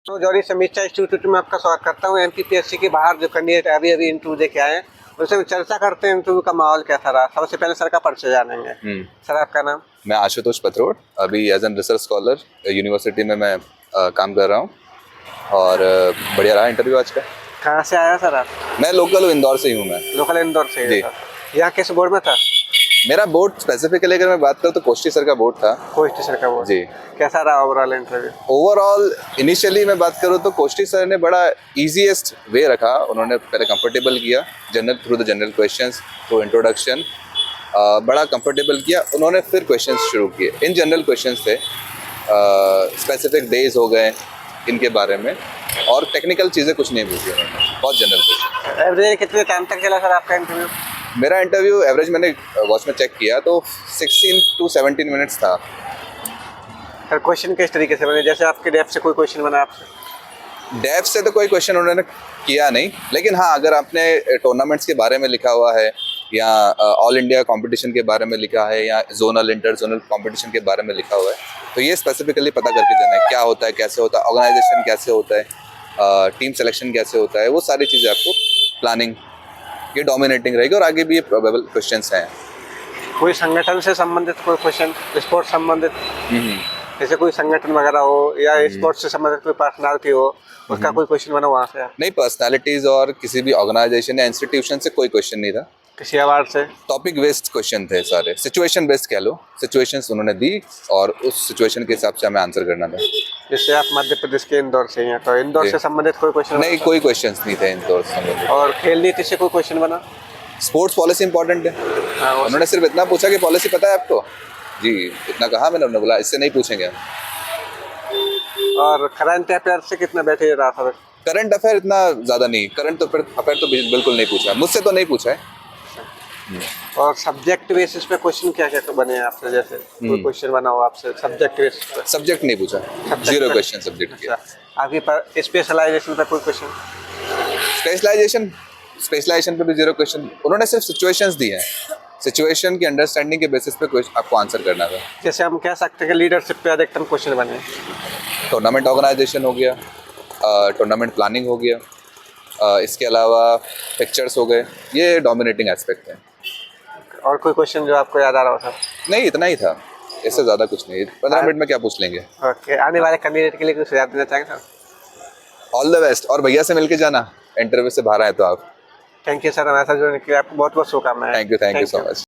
तो जौहरी समीक्षा इंस्टीट्यूट में आपका स्वागत करता हूँ। एमपीपीएससी के बाहर जो कैंडिडेट अभी इंटरव्यू दे के आए हैं उससे चर्चा करते हैं इंटरव्यू का माहौल कैसा रहा। सबसे पहले सर का परिचय जानेंगे। सर आपका नाम? मैं आशुतोष पत्रोड, अभी as an research scholar university में मैं काम कर रहा हूँ और बढ़िया रहा इंटरव्यू आज का। कहाँ से आया सर आप? मैं लोकल इंदौर से ही हूँ। मैं लोकल इंदौर से जी। ही सर। यहाँ किस बोर्ड में था? मेरा बोर्ड स्पेसिफिकली अगर मैं बात करूँ तो कोष्टी सर का बोर्ड था। कोष्टी सर का बोर्ड जी। कैसा रहा ओवरऑल इंटरव्यू? ओवरऑल इनिशियली मैं बात करूँ तो कोष्टी सर ने बड़ा इजीएस्ट वे रखा। उन्होंने पहले कंफर्टेबल किया general through the general questions through introduction, बड़ा कंफर्टेबल किया। उन्होंने फिर क्वेश्चंस शुरू किए। इन जनरल क्वेश्चंस थे, स्पेसिफिक डेज हो गए इनके बारे में और टेक्निकल चीज़ें कुछ नहीं पूछी उन्होंने, बहुत जनरल क्वेश्चन। एवरेज कितने टाइम तक चला सर आपका इंटरव्यू? मेरा इंटरव्यू एवरेज मैंने वॉच में चेक किया तो 16 to 17 मिनट्स था। सर क्वेश्चन किस तरीके से बने, जैसे आपके डेप्थ से कोई क्वेश्चन बना आपसे? डेप्थ से तो कोई क्वेश्चन उन्होंने किया नहीं, लेकिन हाँ अगर आपने टूर्नामेंट्स के बारे में लिखा हुआ है या ऑल इंडिया कंपटीशन के बारे में लिखा है या जोनल इंटर जोनल कंपटीशन के बारे में लिखा हुआ है तो ये स्पेसिफिकली पता करके जाना है क्या होता है, कैसे होता है, ऑर्गेनाइजेशन कैसे होता है, टीम सिलेक्शन कैसे होता है, वो सारी चीज़ें आपको प्लानिंग ये डोमिनेटिंग रहेगी और आगे भी ये प्रोबेबल क्वेश्चंस हैं। कोई संगठन से संबंधित कोई क्वेश्चन, स्पोर्ट्स संबंधित, जैसे कोई संगठन वगैरह हो या स्पोर्ट्स से संबंधित कोई पर्सनालिटी हो उसका कोई क्वेश्चन बना वहाँ से? नहीं, पर्सनालिटीज और किसी भी ऑर्गेनाइजेशन या इंस्टीट्यूशन से कोई क्वेश्चन नहीं था। किसी अवार्ड से? टॉपिक बेस्ड क्वेश्चन थे सारे, सिचुएशन बेस्ड कह लो। सिचुएशंस उन्होंने दी और उस सिचुएशन के हिसाब से हमें आंसर करना था। जैसे आप मध्य प्रदेश के इंदौर से हैं तो इंदौर से संबंधित कोई क्वेश्चन? नहीं, कोई क्वेश्चंस नहीं थे इंदौर से संबंधित। और खेल नीति से कोई क्वेश्चन बना? स्पोर्ट्स पॉलिसी इंपॉर्टेंट है। हाँ, उन्होंने सिर्फ इतना पूछा कि पॉलिसी पता है आपको? जी, इतना कहा मैंने। उन्होंने बोला इससे नहीं पूछेंगे। और करंट अफेयर से कितना बैठे रहा था? करंट अफेयर इतना ज़्यादा नहीं, करंट अफेयर तो बिल्कुल नहीं पूछा, मुझसे तो नहीं पूछा है। और सब्जेक्ट बेसिस पे क्वेश्चन क्या क्या बने हैं आपसे? जैसे कोई क्वेश्चन बना हो आपसे सब्जेक्ट बेसिस पे? सब्जेक्ट नहीं पूछा, जीरो क्वेश्चन सब्जेक्ट के। आपकी पर स्पेशलाइजेशन पे कोई क्वेश्चन? स्पेशलाइजेशन पे भी जीरो क्वेश्चन। उन्होंने सिर्फ सिचुएशंस दी हैं, सिचुएशन की अंडरस्टैंडिंग के बेसिस पे आपको आंसर करना था। जैसे हम कह सकते हैं कि लीडरशिप पे अधिकतम क्वेश्चन बने? टूर्नामेंट ऑर्गेनाइजेशन हो गया, टूर्नामेंट प्लानिंग हो गया, इसके अलावा पिक्चर्स हो गए, ये डोमिनेटिंग एस्पेक्ट है। और कोई क्वेश्चन जो आपको याद आ रहा हो सर? नहीं, इतना ही था, इससे ज़्यादा कुछ नहीं। 15 मिनट में क्या पूछ लेंगे। ओके, आने वाले कैंडिडेट के लिए कुछ सुझाव देना चाहेंगे सर? ऑल द बेस्ट, और भैया से मिलके जाना, इंटरव्यू से बाहर आए तो आप। थैंक यू सर, हमारे साथ जुड़ने के लिए आपको बहुत बहुत शुभकामनाएं। Thank you so much.